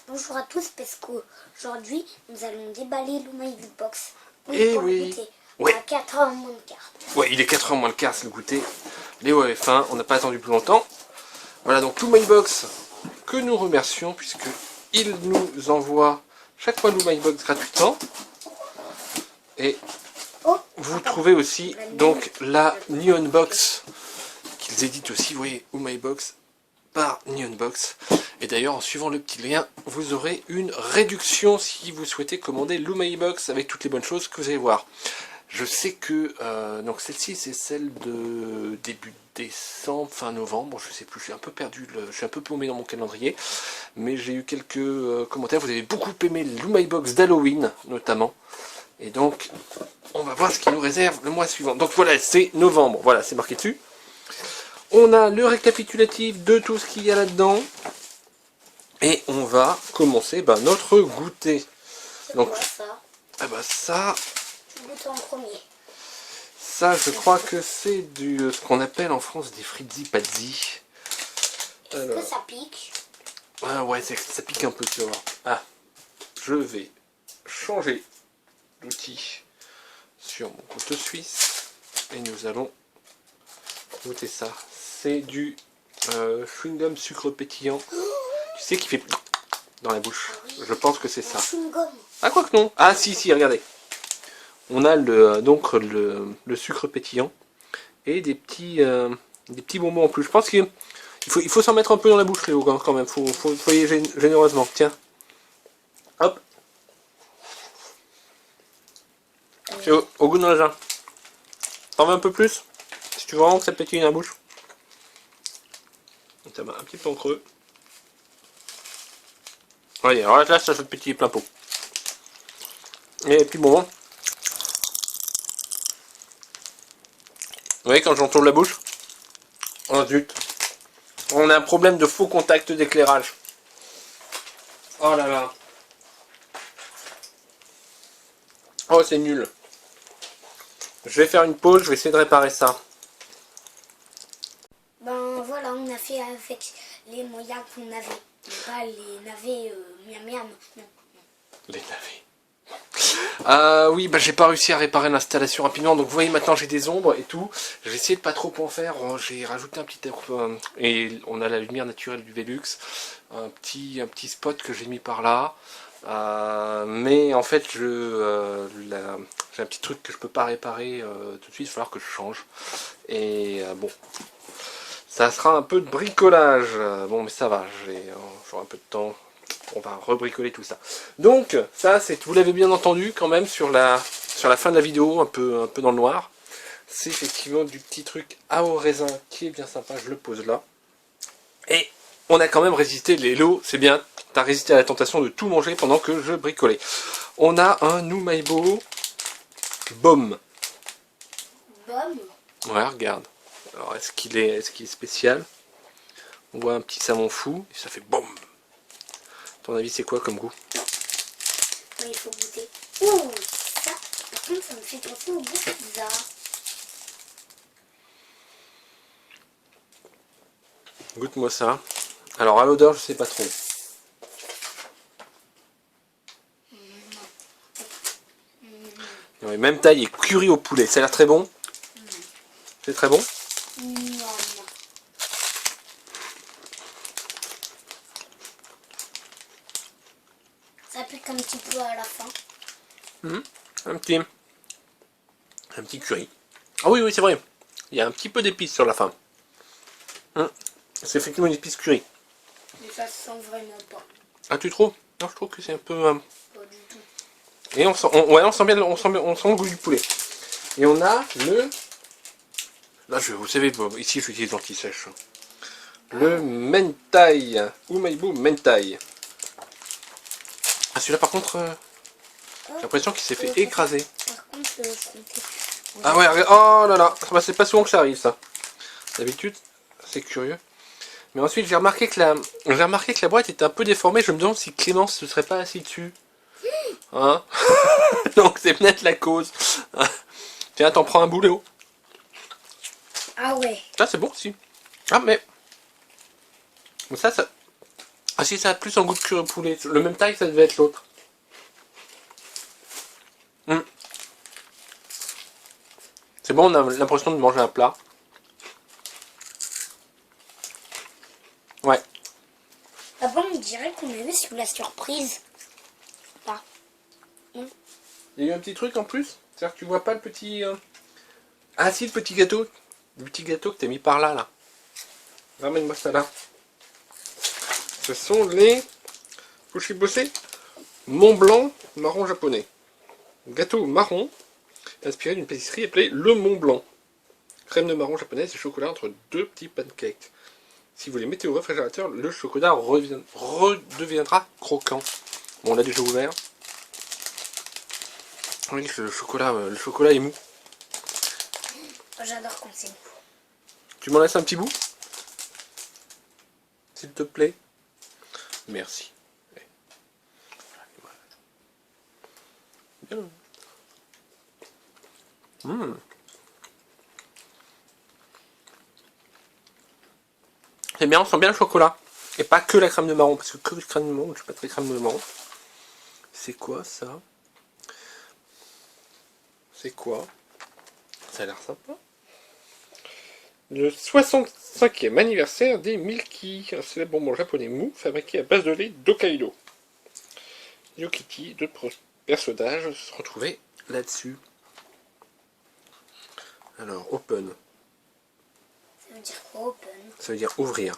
Bonjour à tous, parce qu'aujourd'hui nous allons déballer le My Box. Et pour le oui. goûter. Ouais. À 4h moins le quart. Ouais, il est 4h moins le quart, c'est le goûter. Léo avait faim, on n'a pas attendu plus longtemps. Voilà donc Lou My Box que nous remercions puisque il nous envoie chaque fois Lou My Box gratuitement. Et vous trouvez aussi donc la Neon Box qu'ils éditent aussi, vous voyez, Lou My Box par Neon Box. Et d'ailleurs en suivant le petit lien, vous aurez une réduction si vous souhaitez commander Lou My Box avec toutes les bonnes choses que vous allez voir. Je sais que donc celle-ci c'est celle de début décembre, fin novembre, je sais plus, je suis un peu perdu, je suis un peu paumé dans mon calendrier, mais j'ai eu quelques commentaires, vous avez beaucoup aimé le Lou My Box d'Halloween notamment, et donc on va voir ce qui nous réserve le mois suivant. Donc voilà, c'est novembre, voilà, c'est marqué dessus. On a le récapitulatif de tout ce qu'il y a là-dedans, et on va commencer notre goûter. Donc Quoi, ça ça... Goûte en premier. Ça, je crois que c'est du ce qu'on appelle en France des frizzy pazzi. Est-ce que ça pique? Ah ouais, ça pique un peu, tu vas voir. Ah, je vais changer d'outil sur mon couteau suisse et nous allons goûter ça. C'est du chewing-gum sucre pétillant. Tu sais qui fait dans la bouche. Je pense que c'est ça. Ah quoi que non. Ah si, regardez. On a le sucre pétillant et des petits bonbons en plus. Je pense qu'il faut s'en mettre un peu dans la bouche, Léo, quand même. Faut y aller généreusement. Tiens. Hop. C'est au goût de raisin. T'en veux un peu plus? Si tu veux vraiment que ça pétille dans la bouche. Ça va un petit peu en creux. Voyez, alors là, ça fait pétiller plein pot. Et puis bon. Vous voyez quand j'entoure la bouche? Oh zut. On a un problème de faux contact d'éclairage. Oh là là. Oh c'est nul. Je vais faire une pause, je vais essayer de réparer ça. Ben voilà, on a fait avec les moyens qu'on avait. Pas les navets miam miam. Non. Les navets. Oui, j'ai pas réussi à réparer l'installation rapidement, donc vous voyez maintenant j'ai des ombres et tout. J'ai essayé de pas trop en faire, j'ai rajouté un petit et on a la lumière naturelle du Velux, un petit spot que j'ai mis par là. Mais en fait j'ai un petit truc que je peux pas réparer tout de suite, il va falloir que je change. Et bon, ça sera un peu de bricolage. Bon mais ça va, j'aurai un peu de temps. On va rebricoler tout ça. Donc ça c'est, vous l'avez bien entendu quand même sur la fin de la vidéo, un peu dans le noir. C'est effectivement du petit truc à au raisin qui est bien sympa, je le pose là. Et on a quand même résisté, Lélo, c'est bien, t'as résisté à la tentation de tout manger pendant que je bricolais. On a un Noumaïbo Baume. Baume? Ouais, regarde. Alors est-ce qu'il est spécial? On voit un petit savon fou, et ça fait boum. À ton avis, c'est quoi comme goût? Oui, il faut goûter. Ouh, ça, par contre, ça me fait penser au goût pizza. Goûte-moi ça. Alors, à l'odeur, je sais pas trop. Ouais, même taille et curry au poulet. Ça a l'air très bon? C'est très bon? Non. Ça pique un petit peu à la fin. Un petit curry. Ah oui, c'est vrai. Il y a un petit peu d'épices sur la fin. C'est effectivement une épice curry. Mais ça se sent vraiment pas. Ah, tu trouves? Non, je trouve que c'est un peu... Pas du tout. Et on sent bien, on sent le goût du poulet. Et on a le... Là, vous savez, ici, je utilise l'anti-sèche. Le mentai. Umaibu mentai. Ah, celui-là, par contre... j'ai l'impression qu'il s'est fait écraser. Par contre, Ah ouais, oh là là, c'est pas souvent que ça arrive ça. D'habitude, c'est curieux. Mais ensuite, j'ai remarqué que la boîte était un peu déformée. Je me demande si Clémence se serait pas assis dessus. Hein? Donc c'est peut-être la cause. Tiens, t'en prends un bout, Léo. Ah ouais. Ça c'est bon aussi. Ah mais ça Ah si, ça a plus un goût de cuir poulet. Le même taille, ça devait être l'autre. C'est bon, on a l'impression de manger un plat. Ouais. Avant, on dirait qu'on est sur la surprise. Là. Il y a eu un petit truc en plus. C'est-à-dire que tu vois pas le petit... Ah si, le petit gâteau. Le petit gâteau que t'as mis par là, là. Ramène-moi ça là. Ce sont les... Faut que je bosser. Mont Blanc marron japonais. Gâteau marron, inspiré d'une pâtisserie appelée le Mont Blanc. Crème de marron japonaise et chocolat entre deux petits pancakes. Si vous les mettez au réfrigérateur, le chocolat redeviendra croquant. Bon, on l'a déjà ouvert. Oui, le chocolat est mou. J'adore quand c'est mou. Tu m'en laisses un petit bout? S'il te plaît. Merci. Bien. C'est bien, on sent bien le chocolat. Et pas que la crème de marron, parce que la crème de marron, je suis pas très crème de marron. C'est quoi ça? C'est quoi? Ça a l'air sympa. Le 65e anniversaire des Milky, un célèbre bonbon japonais mou fabriqué à base de lait d'Hokkaido. Yokiti, d'autres personnages se retrouvaient là-dessus. Alors, open. Ça veut dire quoi, open? Ça veut dire ouvrir.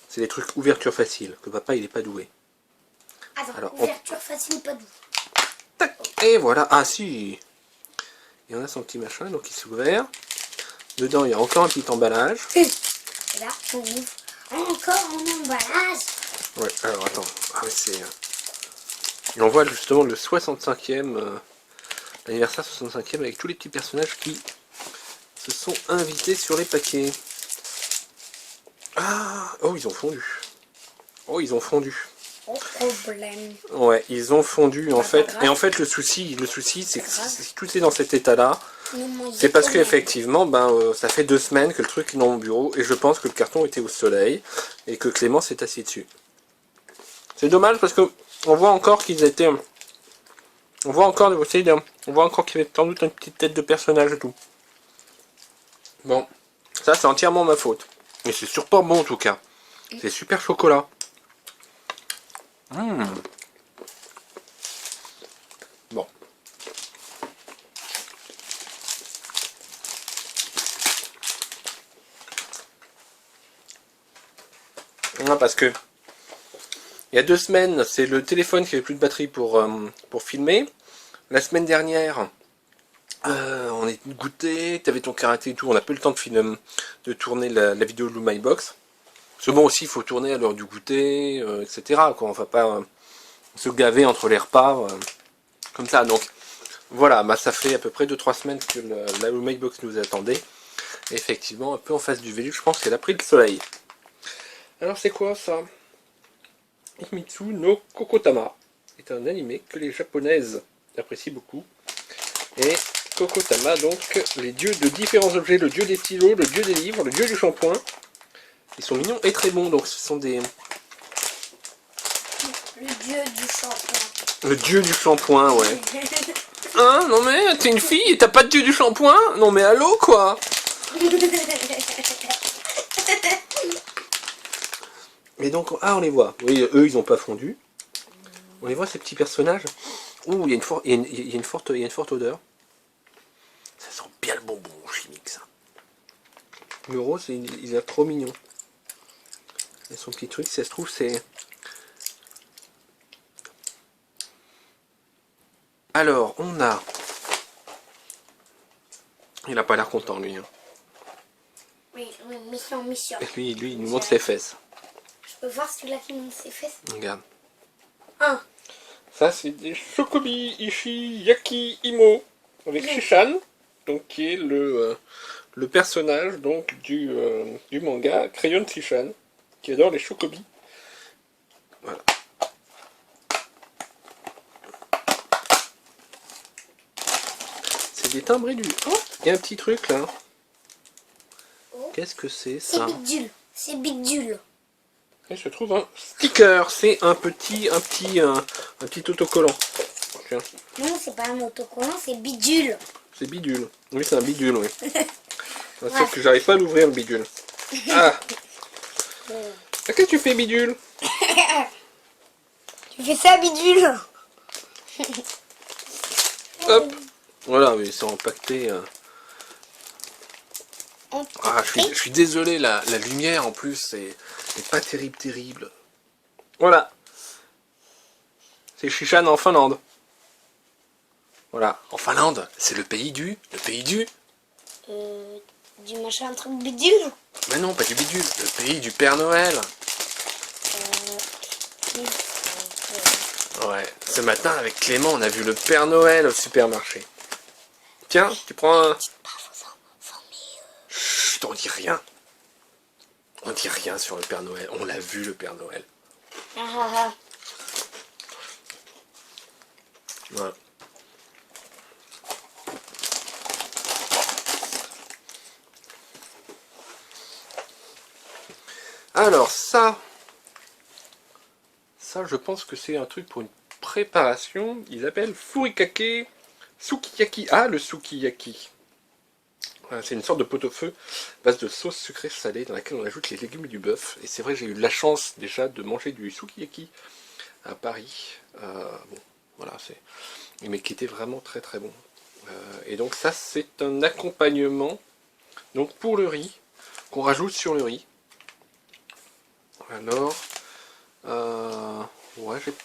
C'est des trucs ouverture facile, que papa il est pas doué. Attends, alors, ouverture facile, pas doux. Tac. Et voilà, ah si. Il y en a son petit machin, donc il s'est ouvert. Dedans il y a encore un petit emballage. Et là, on ouvre encore un emballage. Ouais, alors attends. Ah ouais, c'est... Et on voit justement le 65e, l'anniversaire 65e avec tous les petits personnages qui se sont invités sur les paquets. Ah, oh, ils ont fondu. Oh, ils ont fondu. Pas de problème. Ouais, ils ont fondu en Pas fait. grave. Et en fait, le souci, c'est que si tout est dans cet état-là, Nous c'est parce quand même. qu'effectivement, ça fait 2 semaines que le truc est dans mon bureau et je pense que le carton était au soleil et que Clément s'est assis dessus. C'est dommage parce que on voit encore qu'ils étaient, on voit encore qu'il y avait sans doute une petite tête de personnage et tout. Bon, ça c'est entièrement ma faute. Mais c'est super bon en tout cas. C'est super chocolat. Bon. Non, parce que il y a 2 semaines, c'est le téléphone qui avait plus de batterie pour filmer. La semaine dernière, on est goûté, t'avais ton karaté et tout, on n'a pas eu le temps de tourner la vidéo de Lou My Box. Parce que bon aussi, il faut tourner à l'heure du goûter, etc. Quoi. On va pas se gaver entre les repas, comme ça. Donc voilà, ça fait à peu près 2-3 semaines que la Lou My Box nous attendait. Et effectivement, un peu en face du Vélux, je pense qu'elle a pris le soleil. Alors c'est quoi ça? Himitsu no Kokotama est un animé que les japonaises apprécient beaucoup. Et Kokotama, donc, les dieux de différents objets, le dieu des stylos, le dieu des livres, le dieu du shampoing. Ils sont mignons et très bons, donc ce sont des... Le dieu du shampoing. Le dieu du shampoing, ouais. Hein? Non mais, t'es une fille et t'as pas de dieu du shampoing? Non mais allô, quoi? Et donc, ah, on les voit. Oui, eux, ils ont pas fondu. On les voit, ces petits personnages. Ouh, il y a une forte odeur. Ça sent bien le bonbon chimique, ça. Le rose, il est trop mignon. Et son petit truc, si ça se trouve, c'est... Alors, on a... Il a pas l'air content, lui. Hein. Oui, mission. Et lui, il nous montre ses fesses. Je peux voir celui-là qui monte ses fesses? Regarde. Un. Ça, c'est des Shokobi Ishi Yaki Imo. Avec Shishan, donc qui est le personnage donc du manga Crayon Shishan, qui adore les Shokobi. Voilà. C'est des timbrés du... Oh, il y a un petit truc là. Oh. Qu'est-ce que c'est C'est ça? bidule. C'est bidule. il se trouve un sticker. C'est un petit autocollant. Tiens. Non, c'est pas un autocollant, c'est bidule. C'est bidule. Oui, c'est un bidule, oui. Sauf Ouais. que j'arrive pas à l'ouvrir, le bidule. Ah. Qu'est-ce que tu fais, bidule? Tu fais ça, bidule? Hop. Voilà, oui, ils sont empaquetés. Ah, je suis désolé, la lumière, en plus, c'est pas terrible. Voilà. C'est Shishan en Finlande. Voilà. En Finlande, c'est le pays du... Du machin, un truc bidule? Mais non, pas du bidule. Le pays du Père Noël. Ouais. Ce matin, avec Clément, on a vu le Père Noël au supermarché. Tiens, tu prends un... Chut, on dit rien. On dit rien sur le Père Noël. On l'a vu, le Père Noël. Voilà. Alors ça, je pense que c'est un truc pour une préparation. Ils appellent furikake sukiyaki. Ah, le sukiyaki. Voilà, c'est une sorte de pot-au-feu à base de sauce sucrée salée dans laquelle on ajoute les légumes et du bœuf. Et c'est vrai que j'ai eu la chance déjà de manger du sukiyaki à Paris. Bon, voilà, mais qui était vraiment très très bon. Et donc ça, c'est un accompagnement donc pour le riz qu'on rajoute sur le riz. Alors, ouais, je sais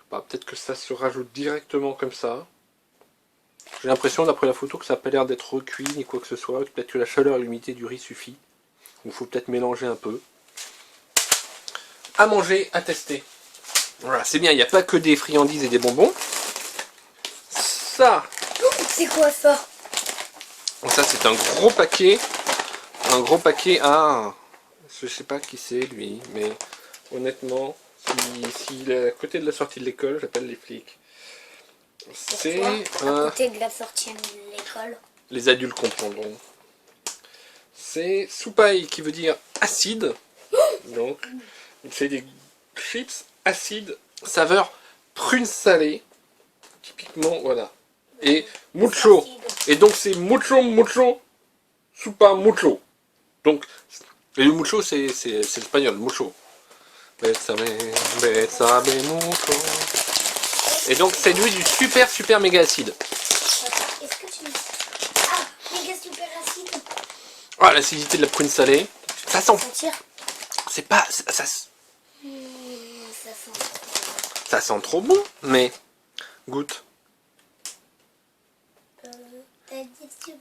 pas, peut-être que ça se rajoute directement comme ça. J'ai l'impression, d'après la photo, que ça n'a pas l'air d'être recuit ni quoi que ce soit. Peut-être que la chaleur et l'humidité du riz suffit. Il faut peut-être mélanger un peu. À manger, à tester. Voilà, c'est bien, il n'y a pas que des friandises et des bonbons. Ça, C'est quoi ça? ça c'est un gros paquet. Un gros paquet à... Je sais pas qui c'est lui, mais honnêtement, s'il est à côté de la sortie de l'école, j'appelle les flics. C'est à côté de la sortie de l'école. Les adultes comprendront. C'est soupaï qui veut dire acide. Donc, c'est des chips acides, saveur prune salée. Typiquement, voilà. Et mucho. Et donc c'est mucho, soupa mucho. Donc, et le mucho c'est l'espagnol, mucho. Betsabe mucho. Et donc c'est lui du super méga acide. Est-ce que tu... Ah, méga super acide. Ah, l'acidité de la prune salée. Ça sent... C'est pas... Ça sent trop bon, mais... Goûte.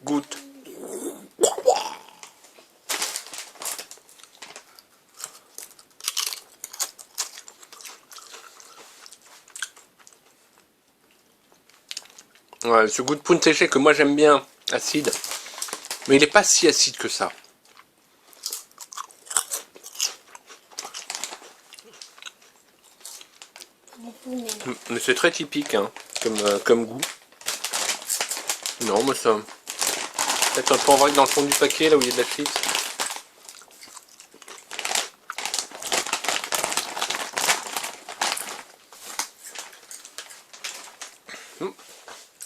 Goûte. Ouais, ce goût de prune séchée que moi j'aime bien, acide. Mais il n'est pas si acide que ça. Mais c'est très typique, hein, comme goût. Non, mais ça... Peut-être un peu en vrai dans le fond du paquet, là où il y a de la chips.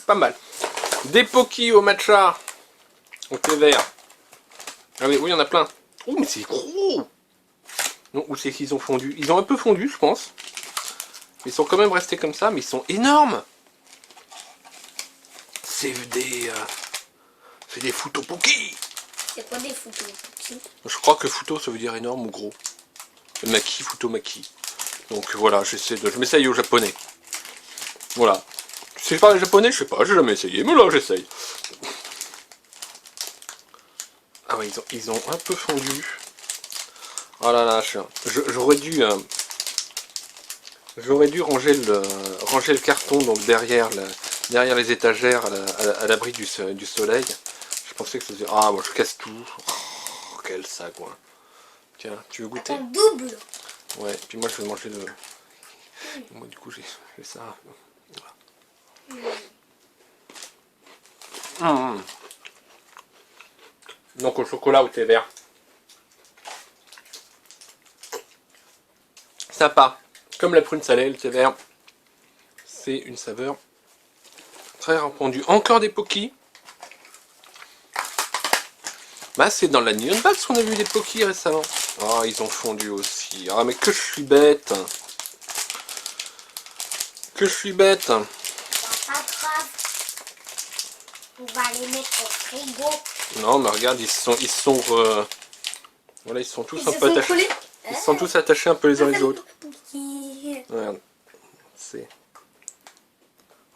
Pas mal. Des pokis au matcha. Au thé vert. Ah oui, il y en a plein. Oh, mais c'est gros. Non, où c'est qu'ils ont fondu? Ils ont un peu fondu, je pense. Ils sont quand même restés comme ça, mais ils sont énormes. C'est des futo poki. C'est quoi des futo poki? Je crois que futo ça veut dire énorme ou gros. Le maki, futo maki. Donc voilà, je m'essaye au japonais. Voilà. Tu sais parler japonais? Je sais pas, j'ai jamais essayé, mais là j'essaye. Ah ouais, ils ont un peu fondu. Oh là là, j'aurais dû ranger le carton donc derrière les étagères à l'abri du soleil. Je pensais que ça faisait... Ah bon, je casse tout. Oh, quel sagouin. Tiens, tu veux goûter? Attends, double. Ouais, puis moi je vais manger le... Moi du coup j'ai ça. Voilà. Donc au chocolat ou thé vert. Sympa. Comme la prune salée, le thé vert. C'est une saveur très répandue. Encore des Pocky. Bah, c'est dans la Neon Box qu'on a vu des Pocky récemment. Oh, ils ont fondu aussi. Ah, mais que je suis bête. Que je suis bête. Bon, pas grave. On va les mettre au frigo. Non, mais regarde, voilà, ils sont tous Ils un se peu sont attachés. collés. Ils sont tous attachés un peu les uns les autres. Pocky. Regarde. C'est.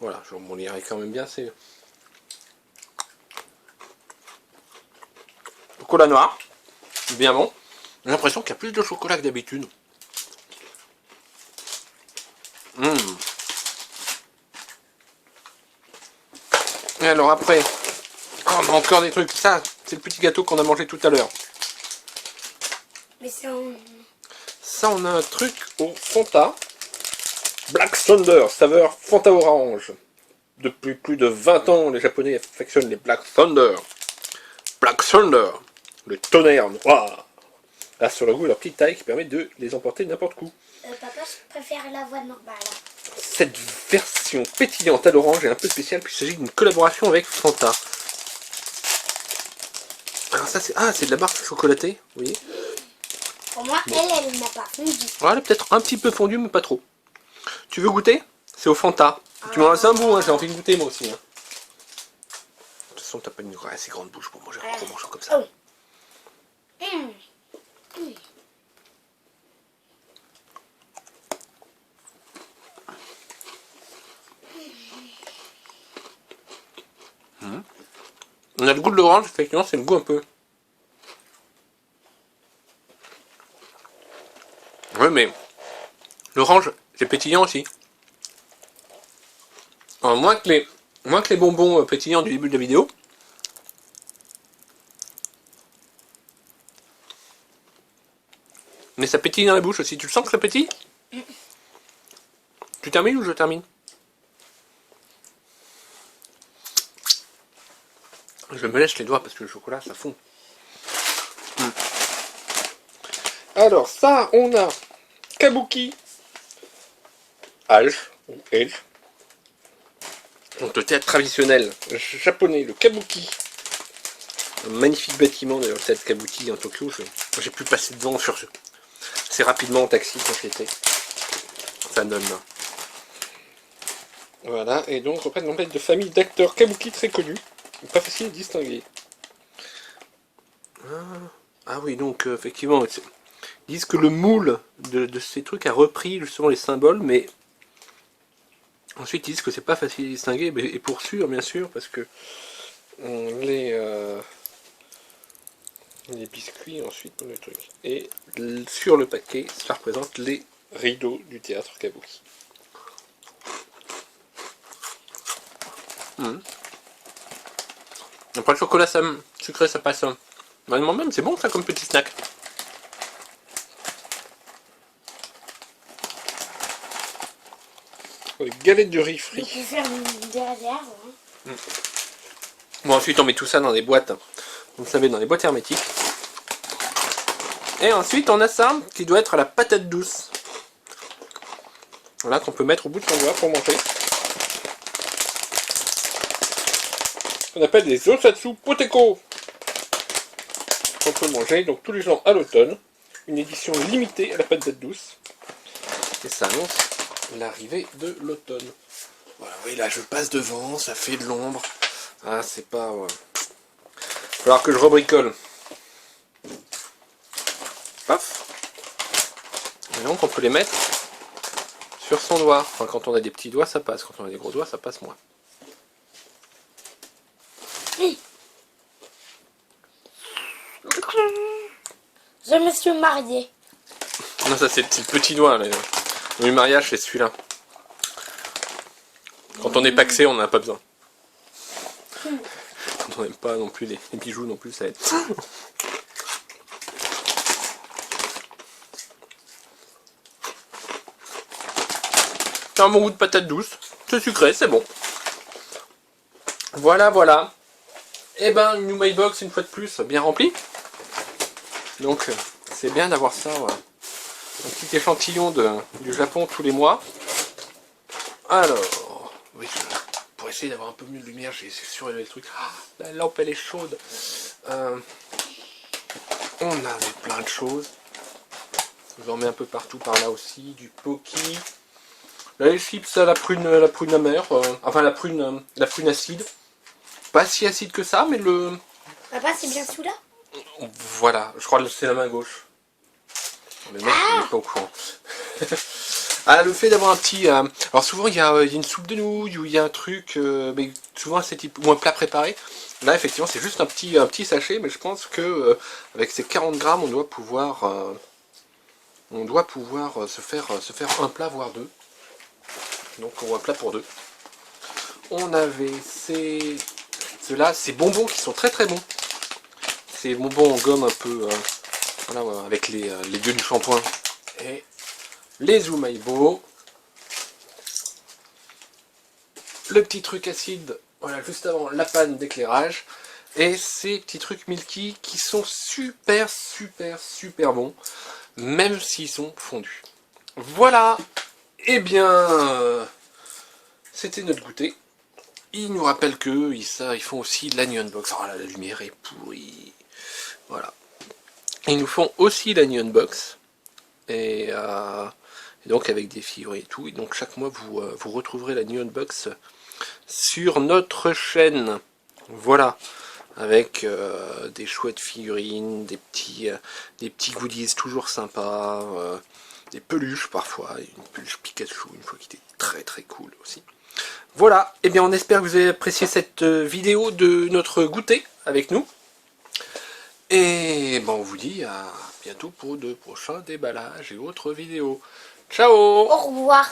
Voilà, je vous lirai quand même bien. C'est. Chocolat noir. Bien bon. J'ai l'impression qu'il y a plus de chocolat que d'habitude. Et alors après, oh, on a encore des trucs. Ça, c'est le petit gâteau qu'on a mangé tout à l'heure. Mais c'est en... Ça, on a un truc au Fanta. Black Thunder, saveur Fanta Orange. Depuis plus de 20 ans, les Japonais affectionnent les Black Thunder. Black Thunder, le tonnerre noir. Là, sur le goût, leur petite taille qui permet de les emporter n'importe où. Papa, je préfère la voix normale. Cette version pétillante à l'orange est un peu spéciale puisqu'il s'agit d'une collaboration avec Fanta. Alors ça c'est... Ah, c'est de la barre chocolatée, vous voyez. Pour moi, elle n'a pas fondu. Voilà, peut-être un petit peu fondu, mais pas trop. Tu veux goûter? C'est au Fanta. Tu m'en laisses un bout, hein, j'ai envie de goûter moi aussi. Hein. De toute façon, t'as pas une assez grande bouche pour manger en mangeant comme ça. Oh. On a le goût de l'orange, effectivement, c'est le goût un peu. Ouais, mais l'orange, c'est pétillant aussi. Alors, moins que les bonbons pétillants du début de la vidéo. Mais ça pétille dans la bouche aussi. Tu le sens que ça pétille? Tu termines ou je termine? Je me lèche les doigts parce que le chocolat ça fond. Alors ça, on a Kabuki Alge ou Elge. Donc le théâtre traditionnel japonais, le Kabuki. Un magnifique bâtiment d'ailleurs, le théâtre Kabuki en Tokyo. J'ai pu passer devant sur ce. C'est rapidement en taxi quand j'y étais. Ça donne. Voilà, et donc reprennent l'emblème de famille d'acteurs Kabuki très connus. Pas facile à distinguer. Ah oui, donc effectivement, ils disent que le moule de ces trucs a repris justement les symboles, mais ensuite ils disent que c'est pas facile à distinguer, et pour sûr, bien sûr, parce que les biscuits ensuite pour le truc. Et sur le paquet, ça représente les rideaux du théâtre Kabuki. Après le chocolat sucré ça passe. Normalement même c'est bon ça comme petit snack. Les galettes de riz frit. On peut faire une derrière. Hein. Bon ensuite on met tout ça dans des boîtes. Vous savez dans des boîtes hermétiques. Et ensuite on a ça qui doit être la patate douce. Voilà qu'on peut mettre au bout de son doigt pour manger. On appelle des osatsu poteko. On peut manger donc tous les ans à l'automne. Une édition limitée à la patate douce. Et ça annonce l'arrivée de l'automne. Voilà, oui, là je passe devant, ça fait de l'ombre. Ah, c'est pas... Ouais. Il va falloir que je rebricole. Paf. Et donc on peut les mettre sur son doigt. Enfin, quand on a des petits doigts, ça passe. Quand on a des gros doigts, ça passe moins. Je me suis mariée. Non, ça c'est le petit doigt. Là. Le mariage, c'est celui-là. Quand on est paxé, on n'en a pas besoin. Quand on n'aime pas non plus les bijoux non plus, ça aide. C'est un bon goût de patate douce. C'est sucré, c'est bon. Voilà, voilà. Et ben, une New My Box, une fois de plus, bien remplie. Donc, c'est bien d'avoir ça. Voilà. un petit échantillon du Japon tous les mois. Alors, oui, pour essayer d'avoir un peu mieux de lumière, j'ai surélevé le truc. Ah, la lampe elle est chaude. On avait plein de choses. Je vous en mets un peu partout par là aussi. Du Pocky. Là, les chips à la prune amère. Enfin, la prune acide. Pas si acide que ça, mais le... Papa, c'est bien celui-là? Voilà, je crois que c'est la main gauche. Mais moi, je suis pas au courant. Ah, le fait d'avoir un petit... alors souvent, il y a une soupe de nouilles, ou il y a un truc... mais souvent, c'est type... ou un plat préparé. Là, effectivement, c'est juste un petit sachet, mais je pense que avec ces 40 grammes, on doit pouvoir se faire un plat, voire deux. Donc, un plat pour deux. On avait ceux-là, ces bonbons qui sont très très bons. Ces bonbons en gomme un peu... voilà, avec les dieux du shampoing. Et les Zoomaibo. Le petit truc acide, voilà, juste avant la panne d'éclairage. Et ces petits trucs Milky qui sont super bons, même s'ils sont fondus. Voilà. Eh bien, c'était notre goûter. Ils nous rappellent que ils font aussi l'Anion Box. Oh là, la lumière est pourrie. Voilà. Ils nous font aussi l'Anion Box. Et donc avec des figurines et tout. Et donc chaque mois, vous retrouverez la Neon Box sur notre chaîne. Voilà. Avec des chouettes figurines, des petits goodies toujours sympas, des peluches parfois, une peluche Pikachu une fois qui était très très cool aussi. Voilà, et bien on espère que vous avez apprécié cette vidéo de notre goûter avec nous. Et bon, on vous dit à bientôt pour de prochains déballages et autres vidéos. Ciao! Au revoir.